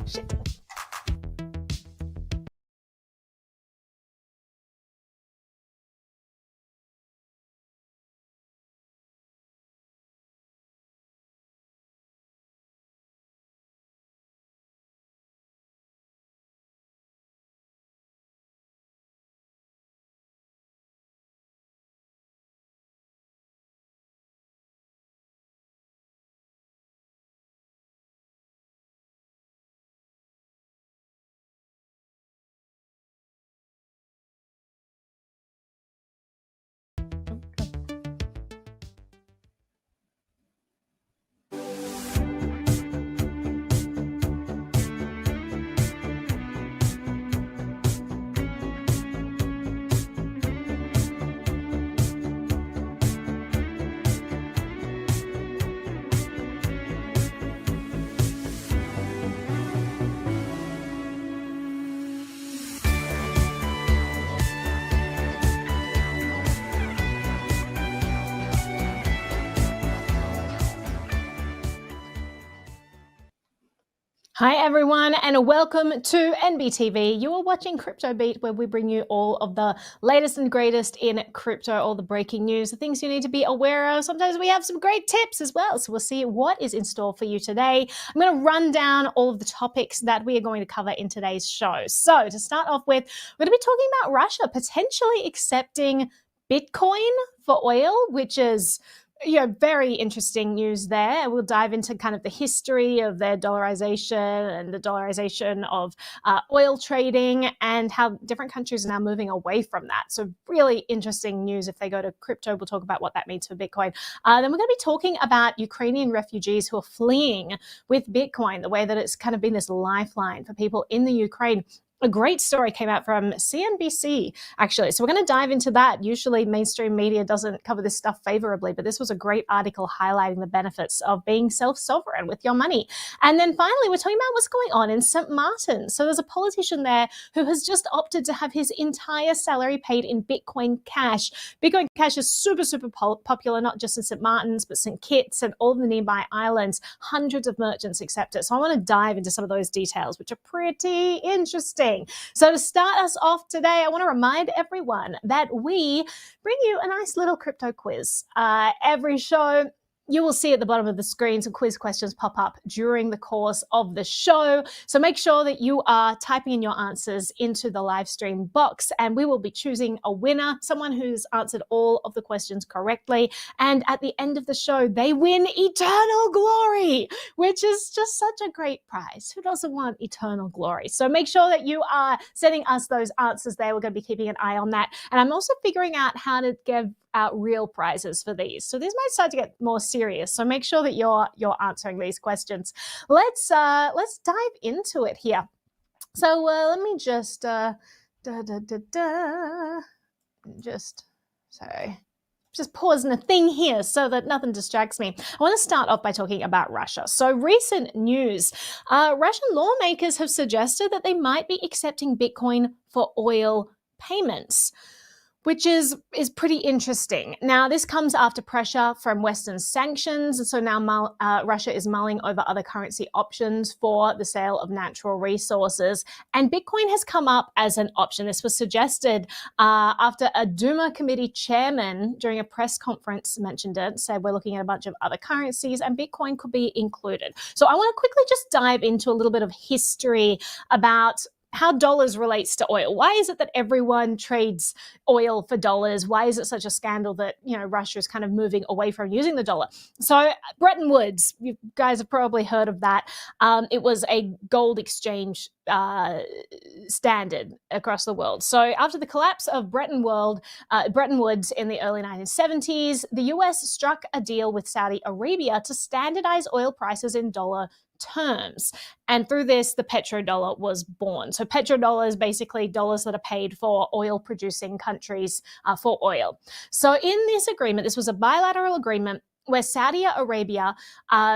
Shit. Hi everyone and welcome to NBTV. You are watching CryptoBeat, where we bring you all of the latest and greatest in crypto, all the breaking news, the things you need to be aware of. Sometimes we have some great tips as well, so we'll see what is in store for you today. I'm going to run down all of the topics that we are going to cover in today's show. So to start off with, we're going to be talking about Russia potentially accepting Bitcoin for oil, which is very interesting news there. We'll dive into kind of the history of their dollarization and the dollarization of oil trading and how different countries are now moving away from that. So really interesting news. If they go to crypto, we'll talk about what that means for Bitcoin. Then we're going to be talking about Ukrainian refugees who are fleeing with Bitcoin, the way that it's kind of been this lifeline for people in the Ukraine. A great story came out from CNBC, actually. So we're going to dive into that. Usually mainstream media doesn't cover this stuff favorably, but this was a great article highlighting the benefits of being self-sovereign with your money. And then finally, we're talking about what's going on in St. Maarten. So there's a politician there who has just opted to have his entire salary paid in Bitcoin Cash. Bitcoin Cash is super, super popular, not just in St. Maarten's, but St. Kitts and all the nearby islands. Hundreds of merchants accept it. So I want to dive into some of those details, which are pretty interesting. So to start us off today, I want to remind everyone that we bring you a nice little crypto quiz. Every show, you will see at the bottom of the screen some quiz questions pop up during the course of the show. So make sure that you are typing in your answers into the live stream box, and we will be choosing a winner, someone who's answered all of the questions correctly. And at the end of the show, they win eternal glory, which is just such a great prize. Who doesn't want eternal glory? So make sure that you are sending us those answers there. We're going to be keeping an eye on that. And I'm also figuring out how to give out real prizes for these. So these might start to get more serious. So make sure that you're answering these questions. Let's dive into it here. So let me just just pausing a thing here so that nothing distracts me. I want to start off by talking about Russia. So recent news, Russian lawmakers have suggested that they might be accepting Bitcoin for oil payments, which is pretty interesting. Now, this comes after pressure from Western sanctions. And so now Russia is mulling over other currency options for the sale of natural resources. And Bitcoin has come up as an option. This was suggested after a Duma committee chairman during a press conference mentioned it, said we're looking at a bunch of other currencies and Bitcoin could be included. So I want to quickly just dive into a little bit of history about how dollars relates to oil. Why is it that everyone trades oil for dollars? Why is it such a scandal that, Russia is kind of moving away from using the dollar? So Bretton Woods, you guys have probably heard of that. It was a gold exchange standard across the world. So after the collapse of Bretton Woods in the early 1970s, the US struck a deal with Saudi Arabia to standardize oil prices in dollar terms. And through this, the Petro-Dollar was born. So Petro-Dollar is basically dollars that are paid for oil-producing countries for oil. So in this agreement, this was a bilateral agreement where Saudi Arabia,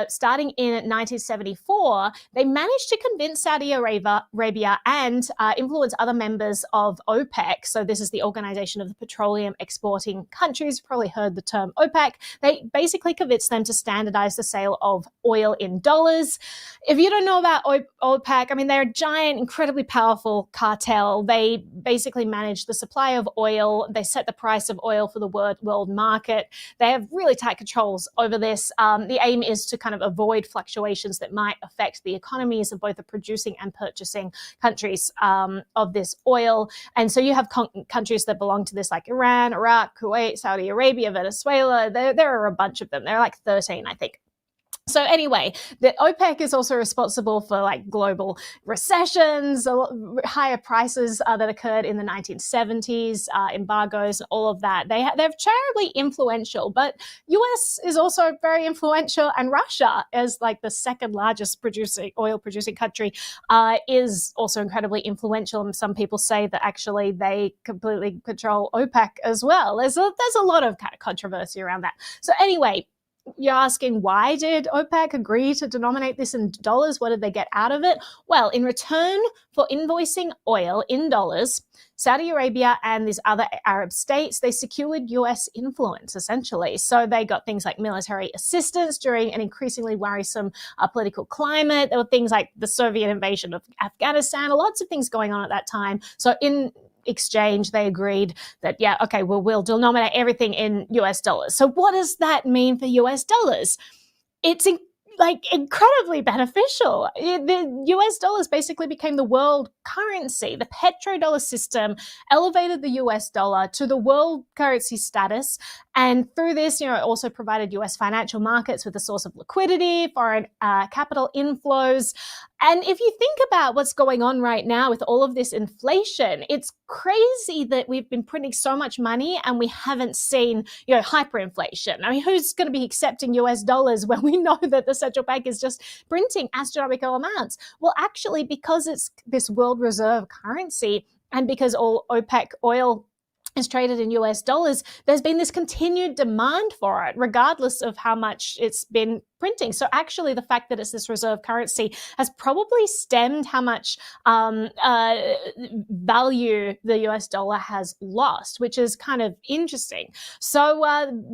starting in 1974, they managed to convince Saudi Arabia and influence other members of OPEC. So this is the Organization of the Petroleum Exporting Countries. You've probably heard the term OPEC. They basically convinced them to standardize the sale of oil in dollars. If you don't know about OPEC, I mean, they're a giant, incredibly powerful cartel. They basically manage the supply of oil. They set the price of oil for the world market. They have really tight controls over this. The aim is to kind of avoid fluctuations that might affect the economies of both the producing and purchasing countries of this oil. And so you have countries that belong to this, like Iran, Iraq, Kuwait, Saudi Arabia, Venezuela. There are a bunch of them. There are like 13, I think. So anyway, the OPEC is also responsible for like global recessions, higher prices that occurred in the 1970s, embargoes, all of that. They're terribly influential, but US is also very influential, and Russia, as like the second largest oil producing country, is also incredibly influential. And some people say that actually they completely control OPEC as well. There's a lot of kind of controversy around that. So anyway, you're asking, why did OPEC agree to denominate this in dollars? What did they get out of it? Well, in return for invoicing oil in dollars, Saudi Arabia and these other Arab states, they secured US influence, essentially. So they got things like military assistance during an increasingly worrisome political climate. There were things like the Soviet invasion of Afghanistan, lots of things going on at that time. So in exchange, they agreed that, yeah, okay, well, we'll denominate everything in US dollars. So what does that mean for US dollars? It's incredibly beneficial. The US dollars basically became the world currency. The Petro-Dollar system elevated the US dollar to the world currency status. And through this, it also provided US financial markets with a source of liquidity, foreign capital inflows. And if you think about what's going on right now with all of this inflation, it's crazy that we've been printing so much money and we haven't seen, hyperinflation. I mean, who's going to be accepting US dollars when we know that the central bank is just printing astronomical amounts? Well, actually, because it's this world reserve currency and because all OPEC oil is traded in US dollars, there's been this continued demand for it, regardless of how much it's been printing. So actually, the fact that it's this reserve currency has probably stemmed how much value the US dollar has lost, which is kind of interesting. So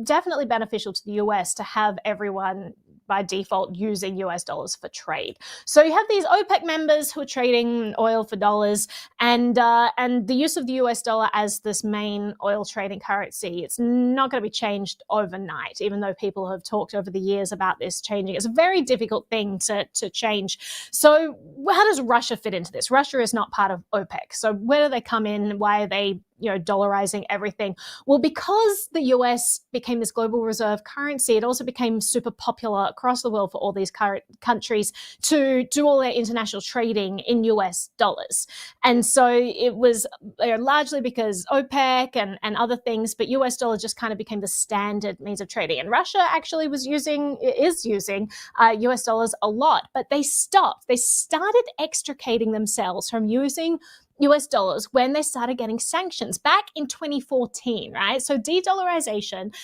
definitely beneficial to the US to have everyone by default using US dollars for trade. So you have these OPEC members who are trading oil for dollars, and the use of the US dollar as this main oil trading currency, it's not going to be changed overnight, even though people have talked over the years about this changing. It's a very difficult thing to change. So how does Russia fit into this? Russia is not part of OPEC. So where do they come in? Why are they dollarizing everything? Well, because the US became this global reserve currency, it also became super popular across the world for all these countries to do all their international trading in US dollars. And so it was largely because OPEC and other things, but US dollar just kind of became the standard means of trading. And Russia actually is using US dollars a lot, but they stopped. They started extricating themselves from using US dollars when they started getting sanctions back in 2014, right? So de-dollarization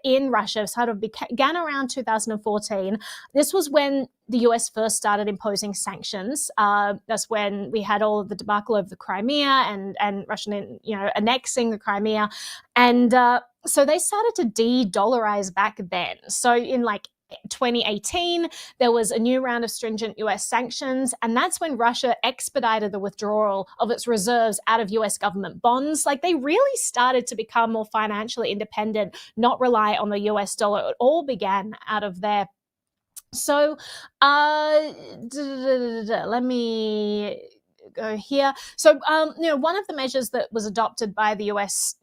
in Russia sort of began around 2014. This was when the US first started imposing sanctions. That's when we had all of the debacle of the Crimea and Russian, annexing the Crimea. And so they started to de-dollarize back then. So in 2018, there was a new round of stringent US sanctions, and that's when Russia expedited the withdrawal of its reserves out of US government bonds. They really started to become more financially independent, not rely on the US dollar. It all began out of there. So let me go here. So, one of the measures that was adopted by the US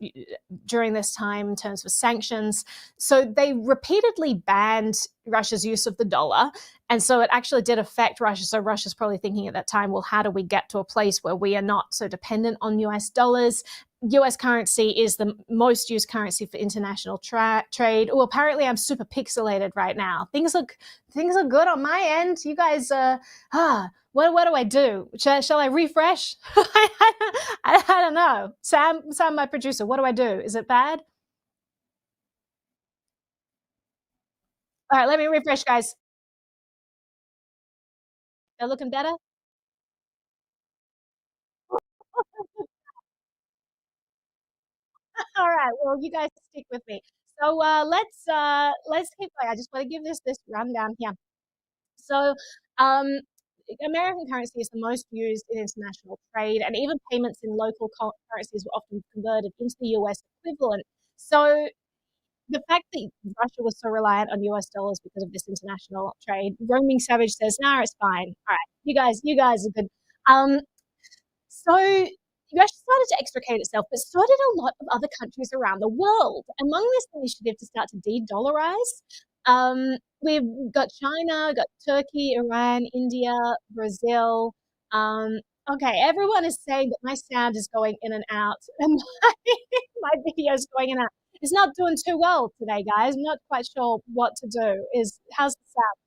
during this time in terms of sanctions, so they repeatedly banned Russia's use of the dollar. And so it actually did affect Russia. So Russia's probably thinking at that time, well, how do we get to a place where we are not so dependent on US dollars? US currency is the most used currency for international trade. Oh, apparently I'm super pixelated right now. Things look good on my end. You guys, what do I do? Shall I refresh? I don't know. Sam, my producer, what do I do? Is it bad? All right, let me refresh, guys. They're looking better. All right. Well, you guys stick with me. So let's keep going. I just want to give this rundown here. So, um, American currency is the most used in international trade, and even payments in local currencies were often converted into the US equivalent. So, the fact that Russia was so reliant on US dollars because of this international trade, Roaming Savage says, "Nah, it's fine. All right, you guys are good." Um, so Russia started to extricate itself, but so did a lot of other countries around the world. Among this initiative to start to de-dollarize, we've got China, got Turkey, Iran, India, Brazil. Um, okay, everyone is saying that my sound is going in and out, and my video is going in and out. It's not doing too well today, guys. I'm not quite sure what to do. How's the sound?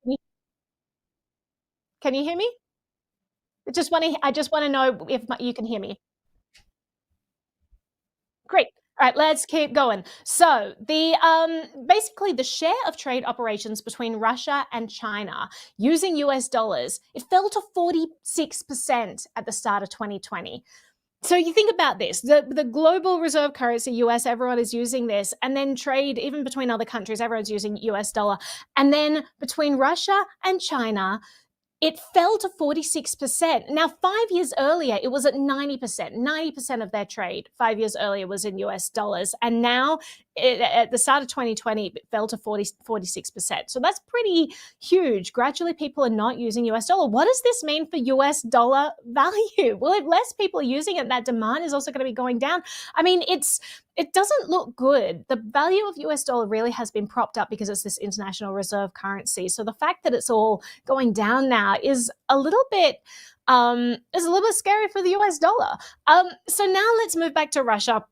Can you, can you hear me? I just want to know if you can hear me. Great. All right, let's keep going. So the basically the share of trade operations between Russia and China using US dollars, it fell to 46% at the start of 2020. So you think about this, the global reserve currency, US, everyone is using this, and then trade, even between other countries, everyone's using US dollar. And then between Russia and China, it fell to 46%. Now, 5 years earlier, it was at 90%. 90% of their trade 5 years earlier was in US dollars. And now, at the start of 2020, it fell to 46%. So that's pretty huge. Gradually, people are not using US dollar. What does this mean for US dollar value? Well, if less people are using it, that demand is also going to be going down. I mean, it doesn't look good. The value of US dollar really has been propped up because it's this international reserve currency. So the fact that it's all going down now is a little bit scary for the US dollar. So now let's move back to Russia.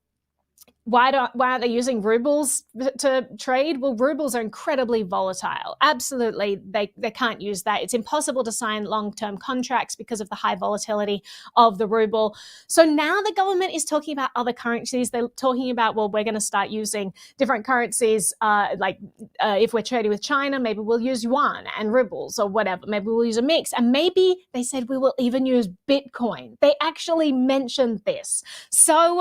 Why aren't they using rubles to trade? Well, rubles are incredibly volatile. Absolutely, they can't use that. It's impossible to sign long-term contracts because of the high volatility of the ruble. So now the government is talking about other currencies. They're talking about, well, we're going to start using different currencies. If we're trading with China, maybe we'll use yuan and rubles or whatever. Maybe we'll use a mix. And maybe they said we will even use Bitcoin. They actually mentioned this. So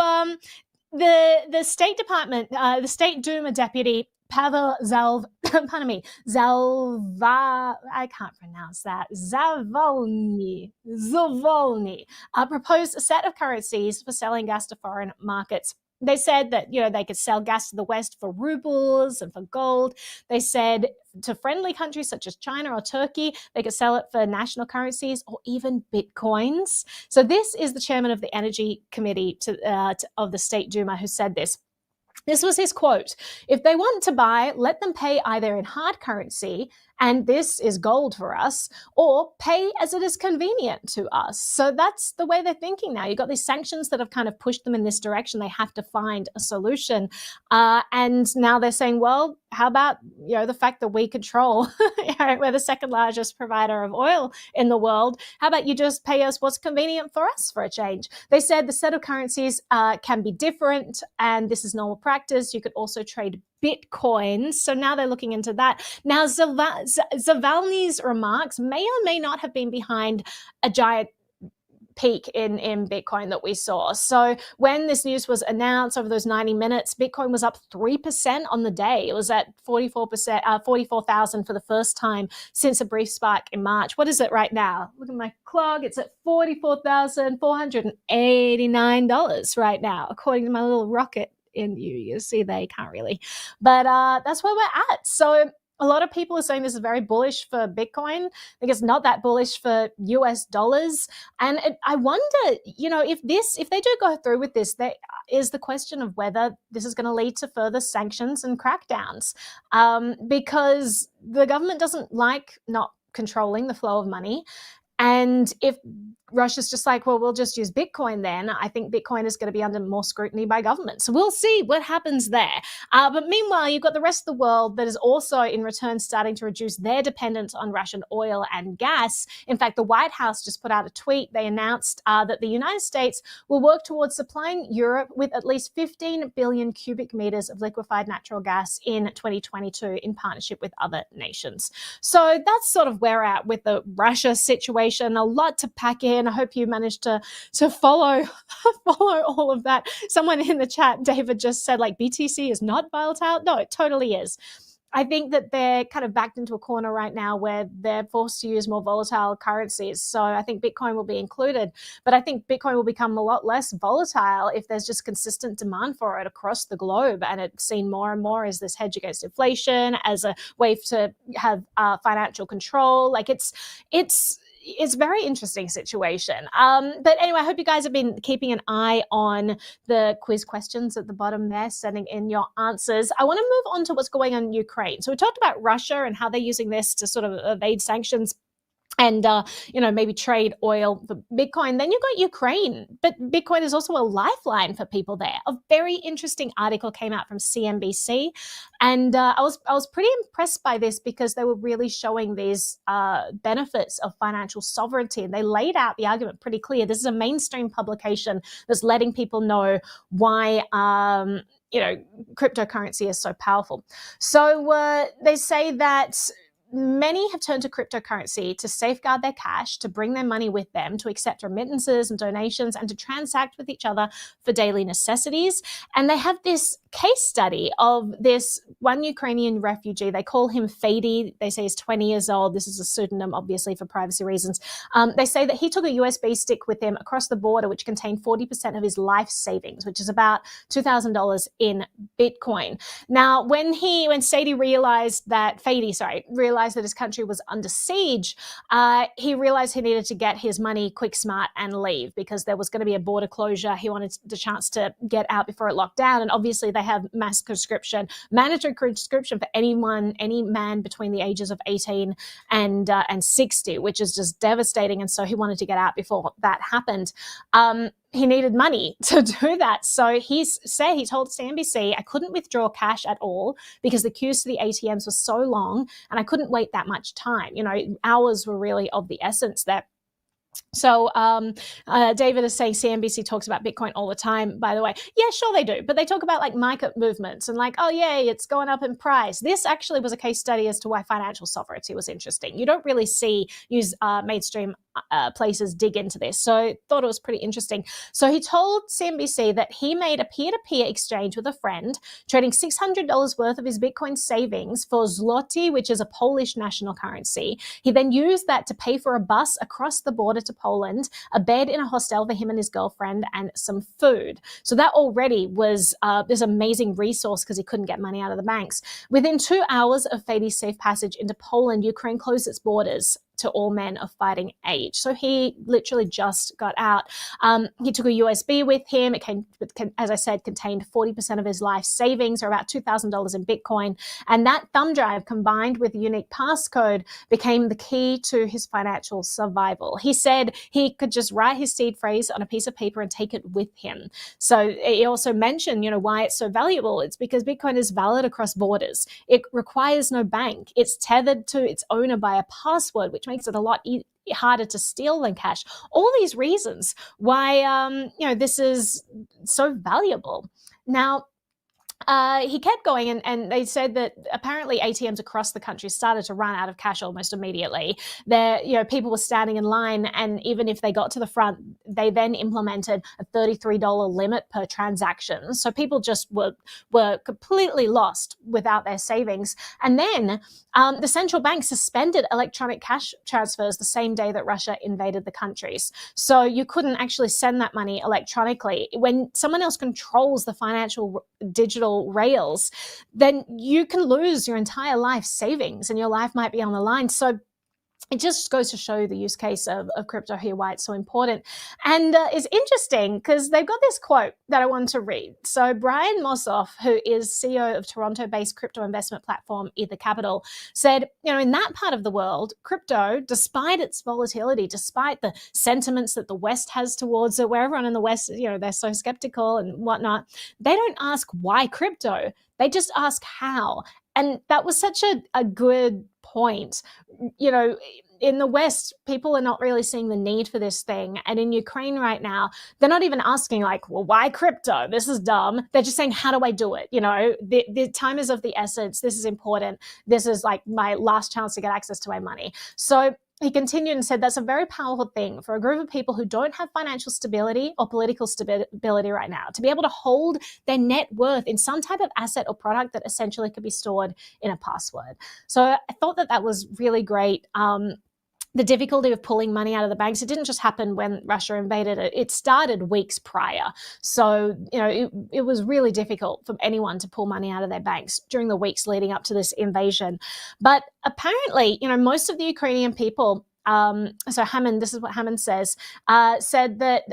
the State Department, the State Duma deputy Pavel pardon me, I can't pronounce that, Zavolny, proposed a set of currencies for selling gas to foreign markets. They said that, they could sell gas to the West for rubles and for gold. They said to friendly countries such as China or Turkey, they could sell it for national currencies or even Bitcoins. So this is the chairman of the Energy Committee of the State Duma who said this. This was his quote. If they want to buy, let them pay either in hard currency, and this is gold for us, or pay as it is convenient to us. So that's the way they're thinking now. You've got these sanctions that have kind of pushed them in this direction. They have to find a solution. And now they're saying, well, how about, the fact that we control, we're the second largest provider of oil in the world. How about you just pay us what's convenient for us for a change? They said the set of currencies can be different, and this is normal practice. You could also trade Bitcoins. So now they're looking into that. Now, Zavalny's remarks may or may not have been behind a giant peak in Bitcoin that we saw. So when this news was announced over those 90 minutes, Bitcoin was up 3% on the day. It was at 44,000 for the first time since a brief spike in March. What is it right now? Look at my clock. It's at $44,489 right now, according to my little rocket in you. You see, they can't really. But that's where we're at. So a lot of people are saying this is very bullish for Bitcoin. I think it's not that bullish for US dollars. And I wonder, if they do go through with this, there is the question of whether this is going to lead to further sanctions and crackdowns, because the government doesn't like not controlling the flow of money. And if Russia's just like, well, we'll just use Bitcoin then. I think Bitcoin is going to be under more scrutiny by government. So we'll see what happens there. But meanwhile, you've got the rest of the world that is also in return starting to reduce their dependence on Russian oil and gas. In fact, the White House just put out a tweet. They announced that the United States will work towards supplying Europe with at least 15 billion cubic meters of liquefied natural gas in 2022 in partnership with other nations. So that's sort of where we're at with the Russia situation. A lot to pack in. I hope you managed to follow all of that. Someone in the chat, David, just said like BTC is not volatile. No, it totally is. I think that they're kind of backed into a corner right now where they're forced to use more volatile currencies. So I think Bitcoin will be included, but I think Bitcoin will become a lot less volatile if there's just consistent demand for it across the globe. And it's seen more and more as this hedge against inflation, as a way to have financial control. Like it's a very interesting situation. But anyway, I hope you guys have been keeping an eye on the quiz questions at the bottom there, sending in your answers. I want to move on to what's going on in Ukraine. So we talked about Russia and how they're using this to sort of evade sanctions and, maybe trade oil for Bitcoin. Then you've got Ukraine, but Bitcoin is also a lifeline for people there. A very interesting article came out from CNBC, and I was pretty impressed by this because they were really showing these benefits of financial sovereignty, and they laid out the argument pretty clear. This is a mainstream publication that's letting people know why cryptocurrency is so powerful. So they say that many have turned to cryptocurrency to safeguard their cash, to bring their money with them, to accept remittances and donations, and to transact with each other for daily necessities. And they have this case study of this one Ukrainian refugee. They call him Fady. They say he's 20 years old. This is a pseudonym, obviously, for privacy reasons. They say that he took a USB stick with him across the border, which contained 40% of his life savings, which is about $2,000 in Bitcoin. Now, when Sadie realized that his country was under siege, he realized he needed to get his money quick, smart, and leave because there was going to be a border closure. He wanted the chance to get out before it locked down. And obviously they have mandatory conscription for any man between the ages of 18 and 60, which is just devastating. And so he wanted to get out before that happened. He needed money to do that. So he told CNBC, I couldn't withdraw cash at all because the queues to the ATMs were so long and I couldn't wait that much time. Hours were really of the essence there. So David is saying CNBC talks about Bitcoin all the time, by the way. Yeah, sure they do. But they talk about like market movements and like, oh, yay, it's going up in price. This actually was a case study as to why financial sovereignty was interesting. You don't really see mainstream places dig into this. So I thought it was pretty interesting. So he told CNBC that he made a peer-to-peer exchange with a friend, trading $600 worth of his Bitcoin savings for zloty, which is a Polish national currency. He then used that to pay for a bus across the border to Poland, a bed in a hostel for him and his girlfriend, and some food. So that already was this amazing resource because he couldn't get money out of the banks. Within 2 hours of Fady's safe passage into Poland, Ukraine closed its borders to all men of fighting age. So he literally just got out. He took a USB with him. It as I said, contained 40% of his life savings, or about $2,000 in Bitcoin. And that thumb drive, combined with a unique passcode, became the key to his financial survival. He said he could just write his seed phrase on a piece of paper and take it with him. So he also mentioned, why it's so valuable. It's because Bitcoin is valid across borders. It requires no bank. It's tethered to its owner by a password, which makes it a lot harder to steal than cash. All these reasons why this is so valuable. Now, he kept going, and they said that apparently ATMs across the country started to run out of cash almost immediately. People were standing in line, and even if they got to the front, they then implemented a $33 limit per transaction. So people just were completely lost without their savings. And then the central bank suspended electronic cash transfers the same day that Russia invaded the countries. So you couldn't actually send that money electronically. When someone else controls the financial digital rails, then you can lose your entire life savings and your life might be on the line. So it just goes to show the use case of crypto here, why it's so important. And it's interesting because they've got this quote that I want to read. So Brian Mossoff, who is CEO of Toronto-based crypto investment platform Ether Capital, said, in that part of the world, crypto, despite its volatility, despite the sentiments that the West has towards it, where everyone in the West, they're so skeptical and whatnot, they don't ask why crypto. They just ask how. And that was such a good point. In the West, people are not really seeing the need for this thing. And in Ukraine right now, they're not even asking like, well, why crypto? This is dumb. They're just saying, how do I do it? The time is of the essence. This is important. This is like my last chance to get access to my money. So he continued and said that's a very powerful thing for a group of people who don't have financial stability or political stability right now, to be able to hold their net worth in some type of asset or product that essentially could be stored in a password. So I thought that was really great. The difficulty of pulling money out of the banks, it didn't just happen when Russia invaded it. It started weeks prior. So, it was really difficult for anyone to pull money out of their banks during the weeks leading up to this invasion. But apparently, most of the Ukrainian people, so Hammond, this is what Hammond said that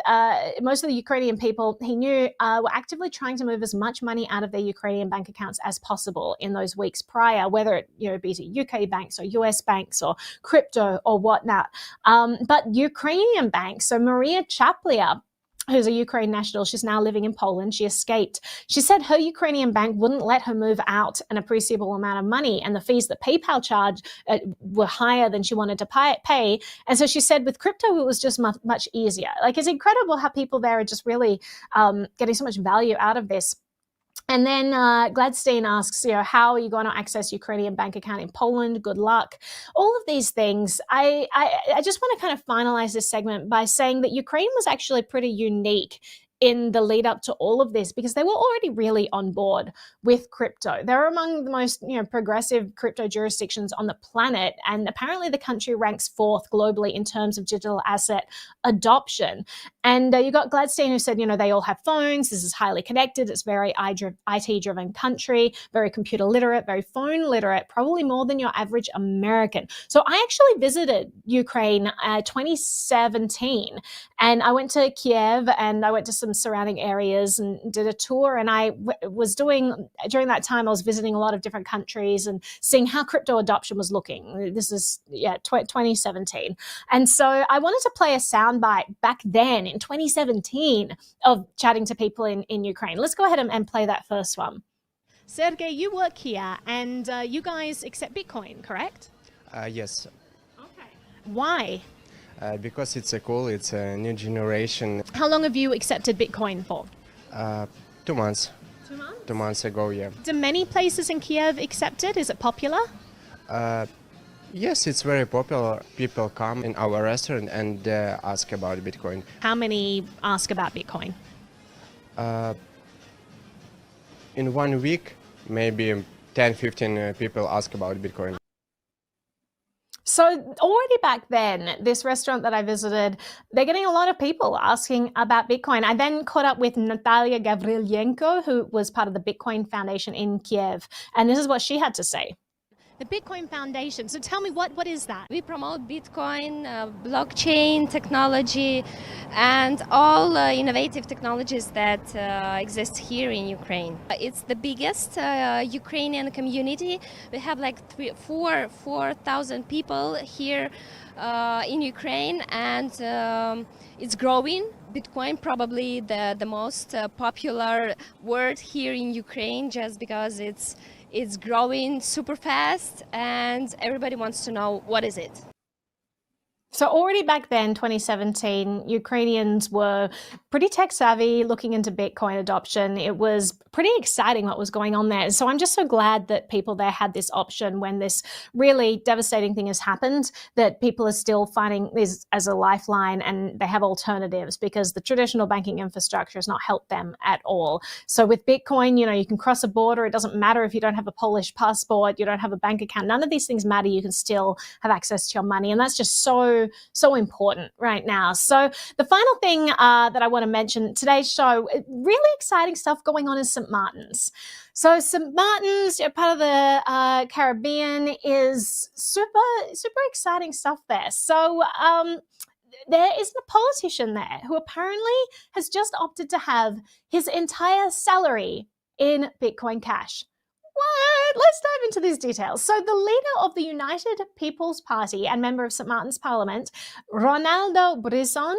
most of the Ukrainian people he knew were actively trying to move as much money out of their Ukrainian bank accounts as possible in those weeks prior, whether it be to UK banks or US banks or crypto or whatnot. But Ukrainian banks, so Maria Chaplia, who's a Ukraine national, she's now living in Poland. She escaped. She said her Ukrainian bank wouldn't let her move out an appreciable amount of money, and the fees that PayPal charged were higher than she wanted to pay. And so she said with crypto, it was just much easier. Like, it's incredible how people there are just really getting so much value out of this. And then Gladstein asks, how are you going to access Ukrainian bank account in Poland? Good luck. All of these things. I just want to kind of finalize this segment by saying that Ukraine was actually pretty unique in the lead up to all of this because they were already really on board with crypto. They're among the most progressive crypto jurisdictions on the planet, and apparently the country ranks 4th globally in terms of digital asset adoption. And you got Gladstein who said, they all have phones, this is highly connected, it's very IT-driven country, very computer literate, very phone literate, probably more than your average American. So I actually visited Ukraine 2017, and I went to Kiev and I went to some surrounding areas and did a tour. And I was during that time, I was visiting a lot of different countries and seeing how crypto adoption was looking. This is 2017. And so I wanted to play a soundbite back then in 2017 of chatting to people in Ukraine. Let's go ahead and play that first one. Sergey, you work here and you guys accept Bitcoin, correct? Yes. Okay. Why? Because it's it's a new generation. How long have you accepted Bitcoin for? 2 months. 2 months? 2 months ago, yeah. Do many places in Kiev accept it? Is it popular? Yes, it's very popular. People come in our restaurant and ask about Bitcoin. How many ask about Bitcoin? In 1 week, maybe 10-15 people ask about Bitcoin. So already back then, this restaurant that I visited, they're getting a lot of people asking about Bitcoin. I then caught up with Natalia Gavrilenko, who was part of the Bitcoin Foundation in Kiev. And this is what she had to say. The Bitcoin Foundation. So tell me, what is that? We promote Bitcoin, blockchain technology, and all innovative technologies that exist here in Ukraine. It's the biggest Ukrainian community. We have like 4,000 people here in Ukraine, and it's growing. Bitcoin probably the most popular word here in Ukraine, just because it's growing super fast and everybody wants to know what is it. So already back then, 2017, Ukrainians were pretty tech savvy looking into Bitcoin adoption. It was pretty exciting what was going on there. So I'm just so glad that people there had this option when this really devastating thing has happened, that people are still finding this as a lifeline and they have alternatives, because the traditional banking infrastructure has not helped them at all. So with Bitcoin, you can cross a border. It doesn't matter if you don't have a Polish passport, you don't have a bank account. None of these things matter. You can still have access to your money. And that's just so so important right now. So the final thing that I want to mention today's show, really exciting stuff going on in St. Martin's. So St. Martin's, part of the Caribbean, is super exciting stuff there. So there is a politician there who apparently has just opted to have his entire salary in Bitcoin Cash. What? Let's dive into these details. So the leader of the United People's Party and member of St. Martin's Parliament, Ronaldo Brizon,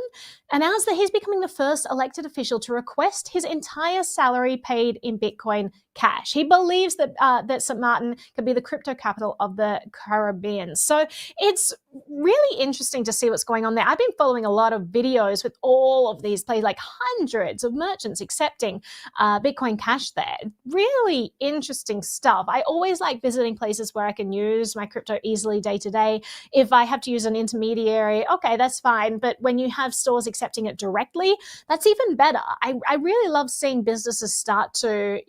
announced that he's becoming the first elected official to request his entire salary paid in Bitcoin Cash. He believes that that St. Martin could be the crypto capital of the Caribbean. So it's really interesting to see what's going on there. I've been following a lot of videos with all of these places, like hundreds of merchants accepting Bitcoin Cash there. Really interesting stuff. I always like visiting places where I can use my crypto easily day to day. If I have to use an intermediary, okay, that's fine. But when you have stores accepting it directly, that's even better. I really love seeing businesses start to,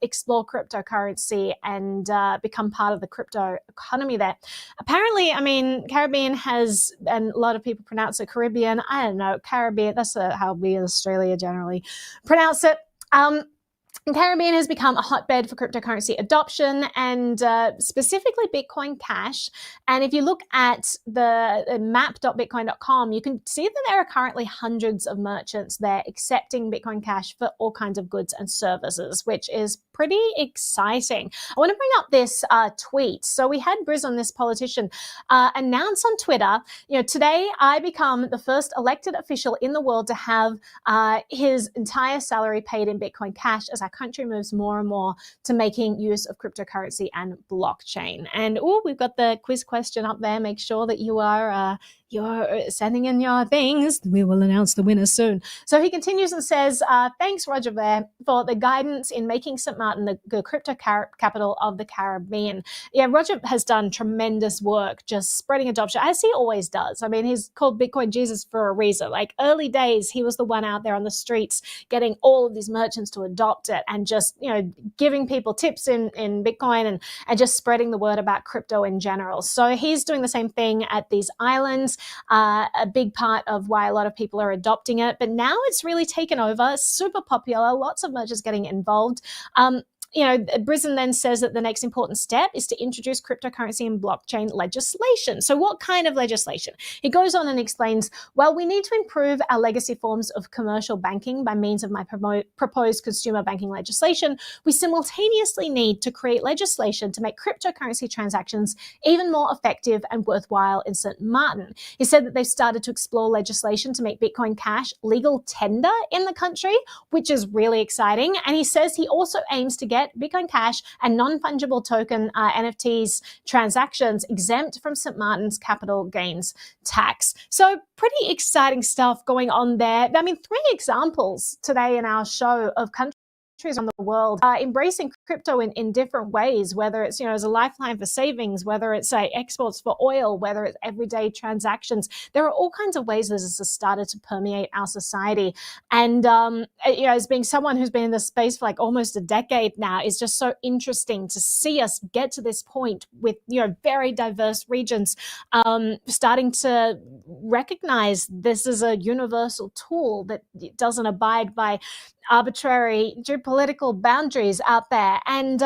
explore cryptocurrency and become part of the crypto economy there. Apparently, Caribbean has, and a lot of people pronounce it Caribbean. I don't know, Caribbean, that's how we in Australia generally pronounce it. Caribbean has become a hotbed for cryptocurrency adoption, and specifically Bitcoin Cash. And if you look at the map.bitcoin.com, you can see that there are currently hundreds of merchants there accepting Bitcoin Cash for all kinds of goods and services, which is pretty exciting. I want to bring up this tweet. So we had Brizon, this politician, announce on Twitter, today I become the first elected official in the world to have his entire salary paid in Bitcoin Cash as our country moves more and more to making use of cryptocurrency and blockchain. And we've got the quiz question up there. Make sure that you're sending in your things. We will announce the winner soon. So he continues and says, thanks, Roger Ver, for the guidance in making St. Martin the crypto capital of the Caribbean. Yeah, Roger has done tremendous work just spreading adoption, as he always does. He's called Bitcoin Jesus for a reason. Like early days, he was the one out there on the streets getting all of these merchants to adopt it and just, giving people tips in Bitcoin and just spreading the word about crypto in general. So he's doing the same thing at these islands. A big part of why a lot of people are adopting it. But now it's really taken over, super popular, lots of merchants getting involved. Brizon then says that the next important step is to introduce cryptocurrency and blockchain legislation. So what kind of legislation? He goes on and explains, well, we need to improve our legacy forms of commercial banking by means of my proposed consumer banking legislation. We simultaneously need to create legislation to make cryptocurrency transactions even more effective and worthwhile in St. Martin. He said that they've started to explore legislation to make Bitcoin Cash legal tender in the country, which is really exciting. And he says he also aims to get Bitcoin Cash and non-fungible token NFTs transactions exempt from St. Martin's capital gains tax. So pretty exciting stuff going on there. 3 examples today in our show of countries around the world embracing crypto in different ways, whether it's as a lifeline for savings, whether it's exports for oil, whether it's everyday transactions. There are all kinds of ways this has started to permeate our society. And as being someone who's been in this space for like almost a decade now, it's just so interesting to see us get to this point with very diverse regions starting to recognize this is a universal tool that doesn't abide by arbitrary geopolitical boundaries out there, and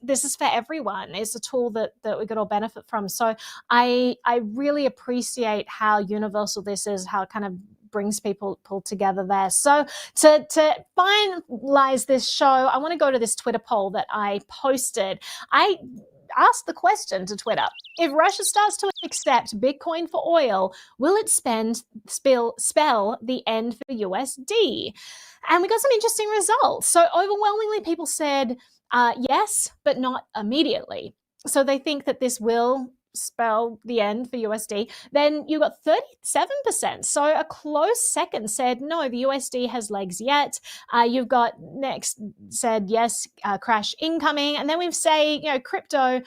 this is for everyone. It's a tool that we could all benefit from. So I really appreciate how universal this is, how it kind of brings people together there. So to finalize this show, I want to go to this Twitter poll that I posted. I asked the question to Twitter: if Russia starts to accept Bitcoin for oil, will it spell the end for USD? And we got some interesting results. So overwhelmingly, people said yes, but not immediately. So they think that this will spell the end for USD. Then you got 37%. So a close second said, no, the USD has legs yet. You've got next said, yes, crash incoming. And then we say, crypto,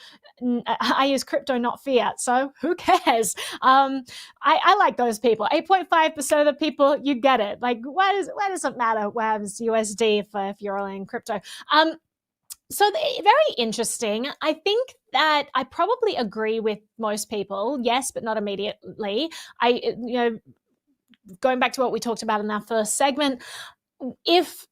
I use crypto, not fiat. So who cares? I like those people. 8.5% of the people, you get it. Like, why does it matter what happens to USD if you're all in crypto? So very interesting. I think that I probably agree with most people. Yes, but not immediately. Going back to what we talked about in our first segment, if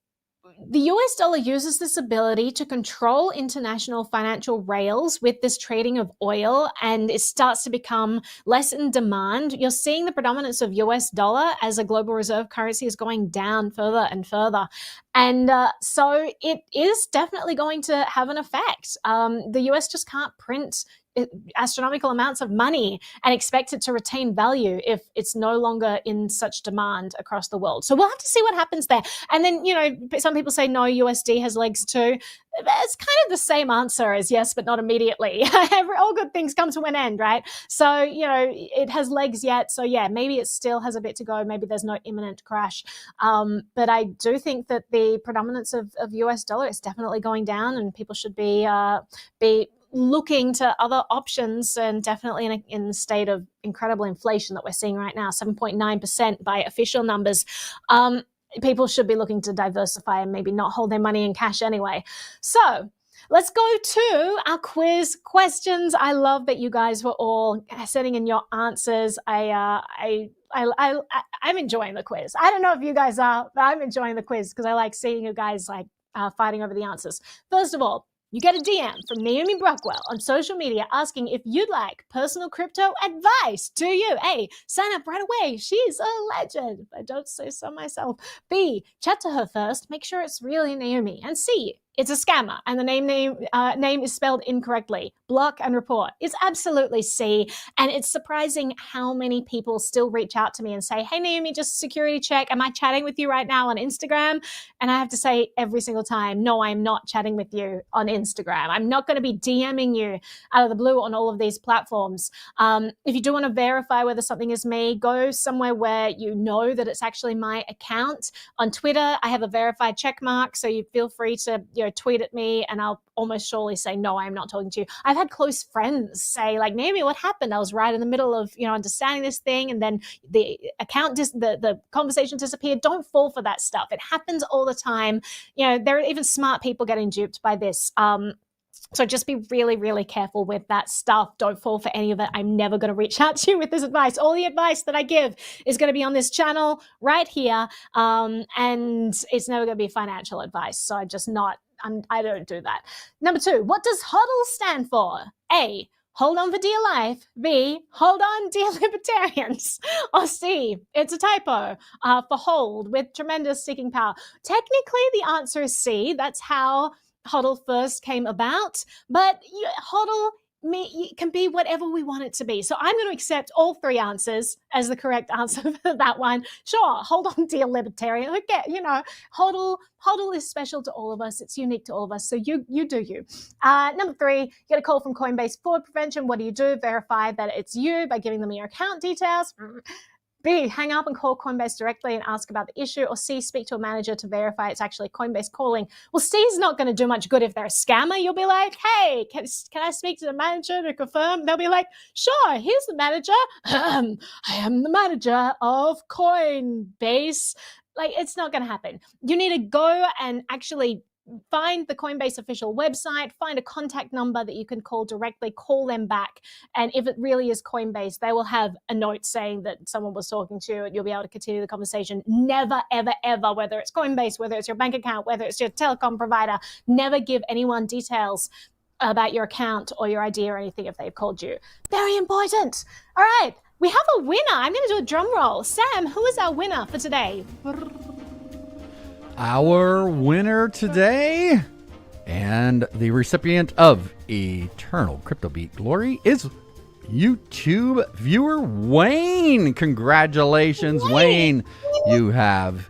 the US dollar uses this ability to control international financial rails with this trading of oil, and it starts to become less in demand. You're seeing the predominance of US dollar as a global reserve currency is going down further and further. And so it is definitely going to have an effect. The US just can't print astronomical amounts of money and expect it to retain value if it's no longer in such demand across the world. So we'll have to see what happens there. And then, some people say no, USD has legs too. It's kind of the same answer as yes, but not immediately. All good things come to an end, right? So, it has legs yet. So yeah, maybe it still has a bit to go. Maybe there's no imminent crash. But I do think that the predominance of US dollar is definitely going down, and people should be looking to other options, and definitely in the state of incredible inflation that we're seeing right now, 7.9% by official numbers. People should be looking to diversify and maybe not hold their money in cash anyway. So let's go to our quiz questions. I love that you guys were all sending in your answers. I'm enjoying the quiz. I don't know if you guys are, but I'm enjoying the quiz because I like seeing you guys fighting over the answers. First of all, you get a DM from Naomi Brockwell on social media asking if you'd like personal crypto advice. Do you? A, sign up right away. She's a legend. I don't say so myself. B, chat to her first. Make sure it's really Naomi. And C, it's a scammer and the name is spelled incorrectly. Block and report. It's absolutely C. And it's surprising how many people still reach out to me and say, hey, Naomi, just security check. Am I chatting with you right now on Instagram? And I have to say every single time, no, I'm not chatting with you on Instagram. I'm not going to be DMing you out of the blue on all of these platforms. If you do want to verify whether something is me, go somewhere where you know that it's actually my account. On Twitter, I have a verified check mark, so you feel free to tweet at me and I'll almost surely say, no, I'm not talking to you. I've had close friends say like, Naomi, what happened? I was right in the middle of, understanding this thing. And then the account, the conversation disappeared. Don't fall for that stuff. It happens all the time. There are even smart people getting duped by this. So just be really, really careful with that stuff. Don't fall for any of it. I'm never going to reach out to you with this advice. All the advice that I give is going to be on this channel right here. And it's never going to be financial advice. So I don't do that. Number 2, what does HODL stand for? A, hold on for dear life. B, hold on dear libertarians. Or C, it's a typo for hold with tremendous sticking power. Technically, the answer is C. That's how HODL first came about, but HODL can be whatever we want it to be. So I'm going to accept all 3 answers as the correct answer for that one. Sure, hold on, dear libertarian. Okay, HODL is special to all of us. It's unique to all of us. So you do you. Number 3, you get a call from Coinbase Fraud Prevention. What do? Verify that it's you by giving them your account details. B, hang up and call Coinbase directly and ask about the issue. Or C, speak to a manager to verify it's actually Coinbase calling. Well, C is not going to do much good if they're a scammer. You'll be like, hey, can I speak to the manager to confirm? They'll be like, sure, here's the manager. I am the manager of Coinbase. It's not going to happen. You need to go and actually find the Coinbase official website, find a contact number that you can call directly, call them back. And if it really is Coinbase, they will have a note saying that someone was talking to you and you'll be able to continue the conversation. Never, ever, ever, whether it's Coinbase, whether it's your bank account, whether it's your telecom provider, never give anyone details about your account or your ID or anything if they've called you. Very important. All right, we have a winner. I'm going to do a drum roll. Sam, who is our winner for today? Our winner today and the recipient of Eternal CryptoBeat Glory is YouTube viewer Wayne. Congratulations, Wayne. You have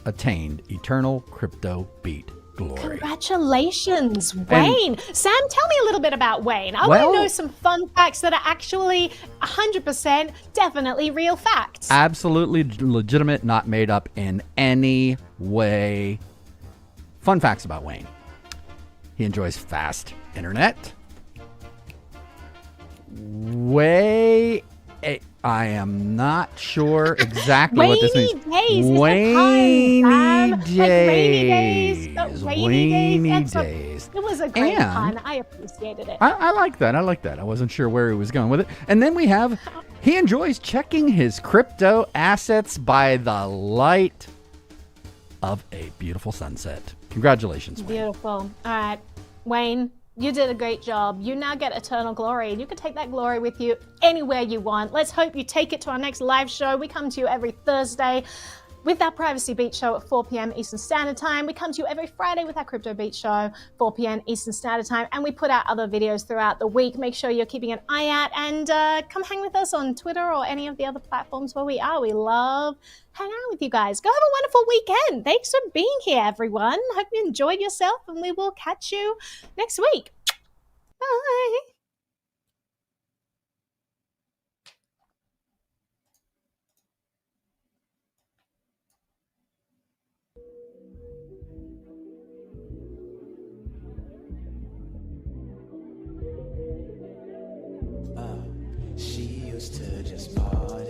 attained Eternal CryptoBeat Glory. Congratulations, Wayne. Sam, tell me a little bit about Wayne. I want to know some fun facts that are actually 100% definitely real facts. Absolutely legitimate, not made up in any way. Fun facts about Wayne. He enjoys fast internet. I am not sure exactly what this means. Rainy days. Rainy days. It was a great And- pun. I appreciated it. I like that. I like that. I wasn't sure where he was going with it. And then we have, he enjoys checking his crypto assets by the light of a beautiful sunset. Congratulations, Wayne. Beautiful. All right, Wayne, you did a great job. You now get eternal glory, and you can take that glory with you anywhere you want. Let's hope you take it to our next live show. We come to you every Thursday with our Privacy Beat show at 4 p.m. Eastern Standard Time. We come to you every Friday with our Crypto Beat show, 4 p.m. Eastern Standard Time, and we put out other videos throughout the week. Make sure you're keeping an eye out, and come hang with us on Twitter or any of the other platforms where we are. We love hanging out with you guys. Go have a wonderful weekend. Thanks for being here, everyone. Hope you enjoyed yourself, and we will catch you next week. Bye. She used to just party.